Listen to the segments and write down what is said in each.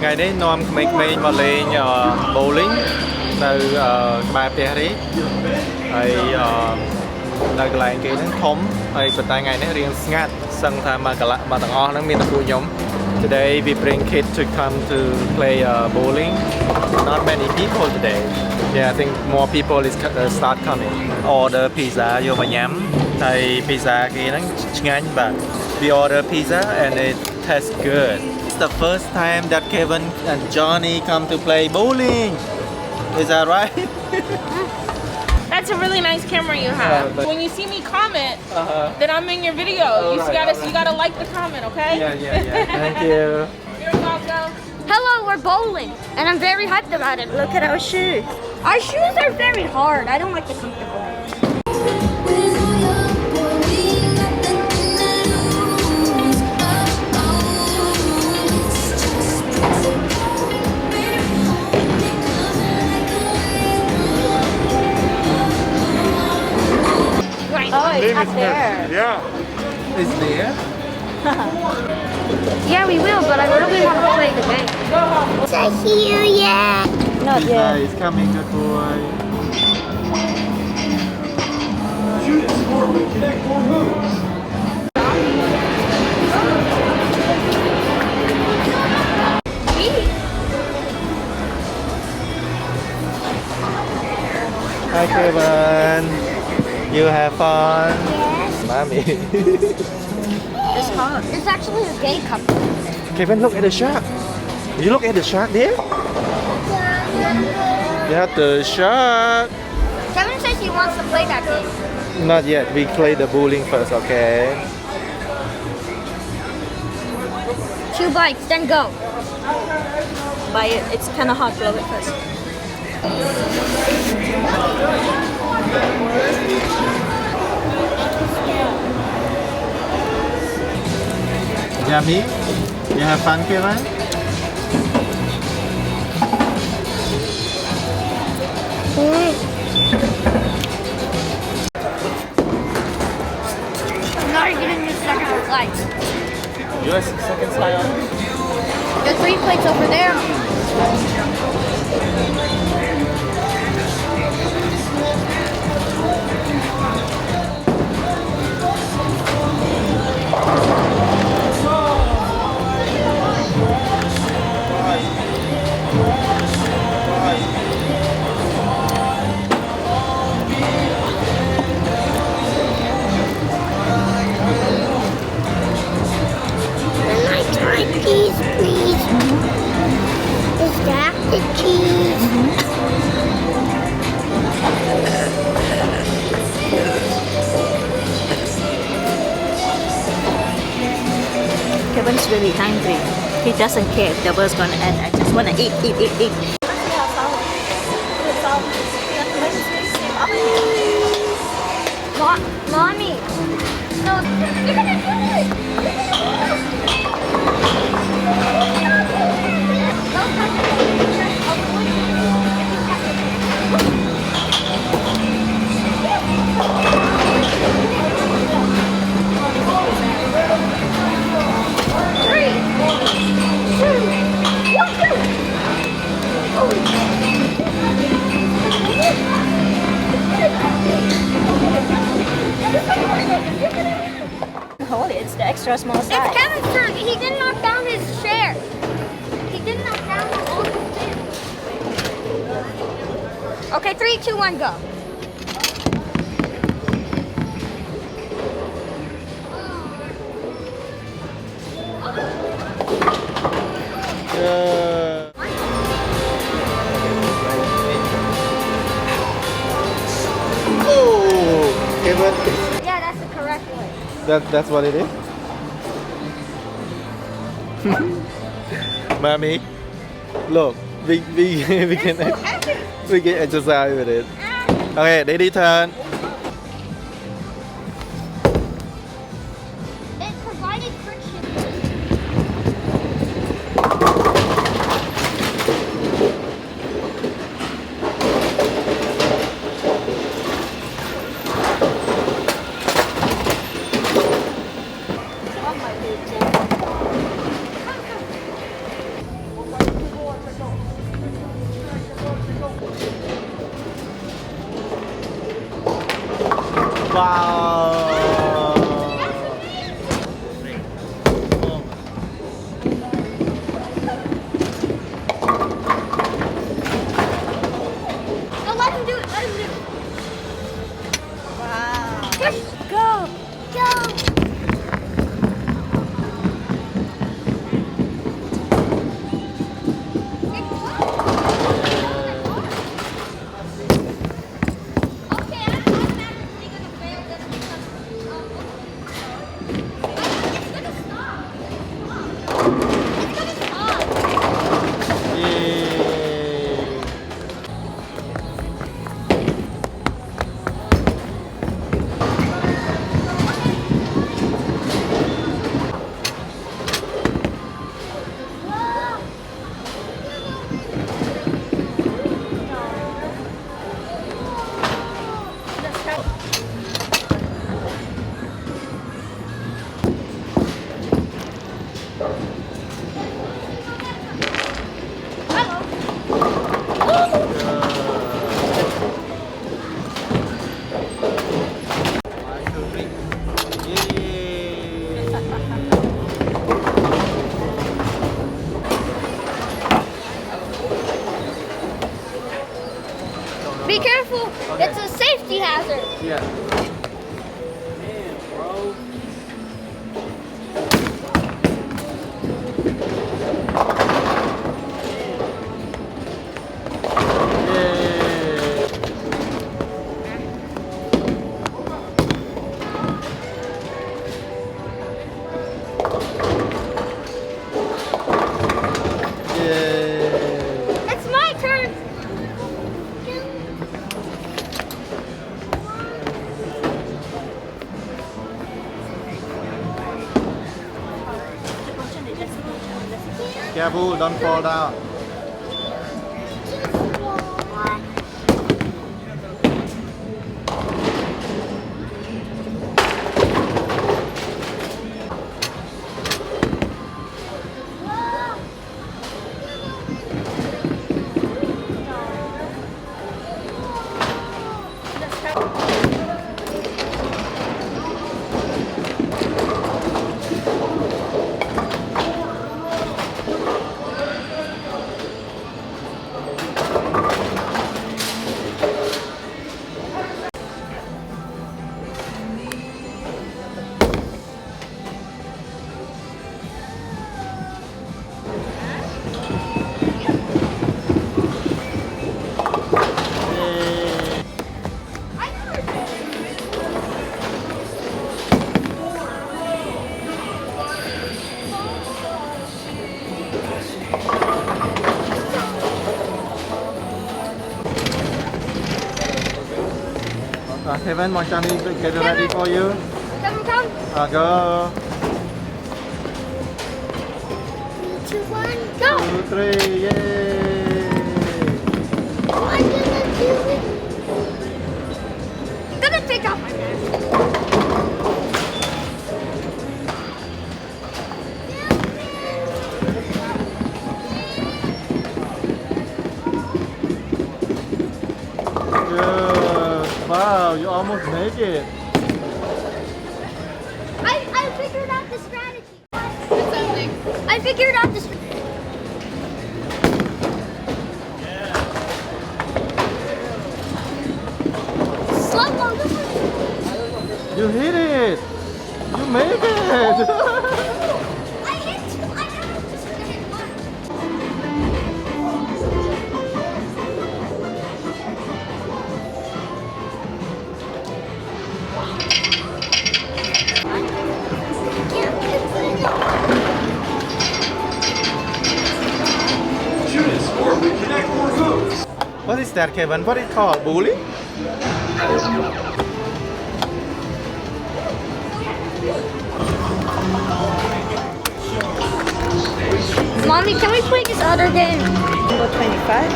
ngày đấy nom mình vào lên bowling từ bài bè đấy hay nơi cái này kia nó thấm hay bật tay ngày nó riêng ngắt sân tham mà cả lại mà thằng o nó miền tây nhóm. Today we bring kids to come to play bowling. Not many people today. Yeah, I think more people is start coming. Order pizza vô mà nhắm. Thì pizza kia nó ngon but we order pizza and it tastes good. It's the first time that Kevin and Johnny come to play bowling. Is that right? That's a really nice camera you have. When you see me comment that I'm in your video, you gotta like the comment, okay? Yeah. Thank you. You're welcome. Hello, we're bowling, and I'm very hyped about it. Look at our shoes. Our shoes are very hard. I don't like the comfortable ones. Oh, it's up there. Yeah. It's there? Yeah, we will, but I really want to play the game. Is it here yet? Not Pizza yet. is coming, good boy. Hi Kevin. You have fun? Yes. Mommy. It's hard. It's actually a gay couple. Kevin, look at the shark. You look at the shark there? Yeah, the shark. Kevin says he wants to play that game. Not yet. We play the bowling first, okay? 2 bites, then go. Buy it. It's kind of hot. Blow it first. Yummy? You have fun, Kevin? Now you're getting your second flight. Yours second side. There's 3 plates over there. Cheese, please. Is that the cheese? Kevin's really hungry. He doesn't care if the bird's gonna end. I just wanna eat. Mommy, no, you're gonna do it. Don't touch Hold it. It's the extra small size. It's Kevin's turn. He didn't knock down his chair. He didn't knock down all his chairs. Okay, 3, 2, 1, go. Oh, Kevin. Yeah, that's the correct way. That's what it is? Mommy, look, we can exercise with it. Okay, lady turn. It provided friction. Wow. No, let him do it. Let him do it. Wow. Push. Go. Go. Be careful. Okay. It's a safety hazard. Yeah. It's my turn. Careful, don't fall down. Kevin, want Johnny to get ready for you? Come. Go. 3, 2, 1, go. 2, 3, yay! I'm gonna do it. I'm gonna take off my mask. Good. Wow, you almost make it. I figured out the strategy. I figured out the strategy. Slow mo. You hit it. You made it. I hit two. I never just hit one. Shoot it, score, reconnect more moves. What is that, Kevin? What is it called? Bowling? Mommy, can we play this other game? Number 25.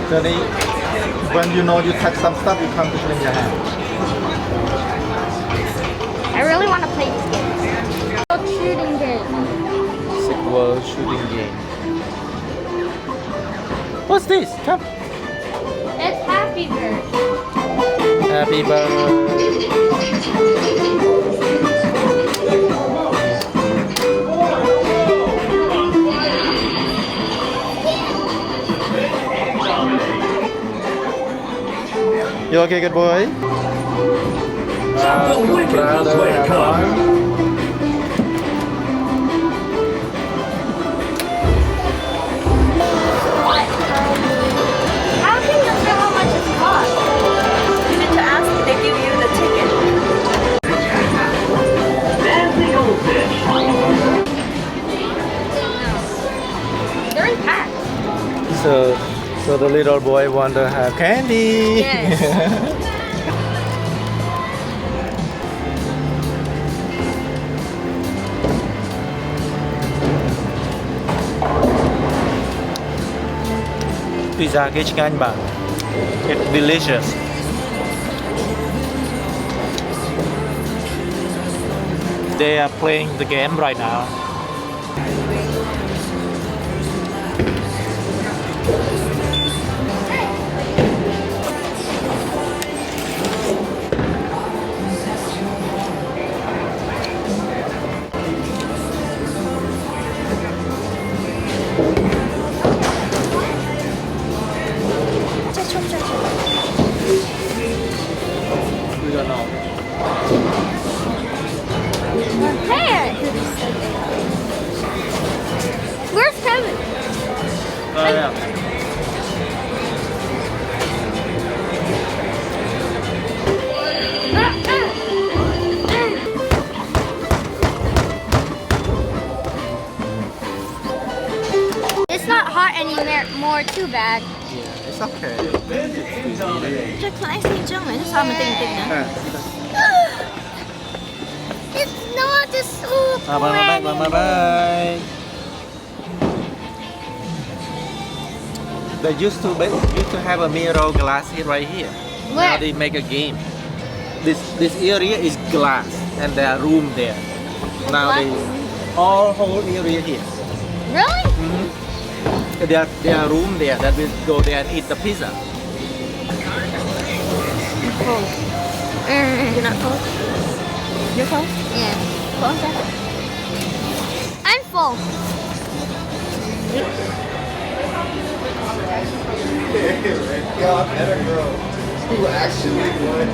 Johnny, when you know you touch some stuff, you come to clean your hand. I really want to play this game. Shooting game. Sequel shooting game. What's this? Come. It's Happy Bird. Happy birthday. You okay, good boy? Brother, How can you tell how much it costs? You need to ask, they give you the ticket. They're in packs. So the little boy want to have candy. Yes. Pizza cái chanh bạn. It's delicious. They are playing the game right now. We don't know. Hey! Where's Kevin? Oh yeah. It's not hot anymore, too bad. Yeah, it's okay. Just can I see German? This is how I'm thinking. It's not just so Bye bye. They used to have a mirror glass here right here. Now Where? they make a game. This area is glass and there are room there. Now What? they all whole area here. Really? There are room there that will go there and eat the pizza. Cold. You're not cold? You're cold? Yeah. Cold? I'm full. God, better girl who actually won.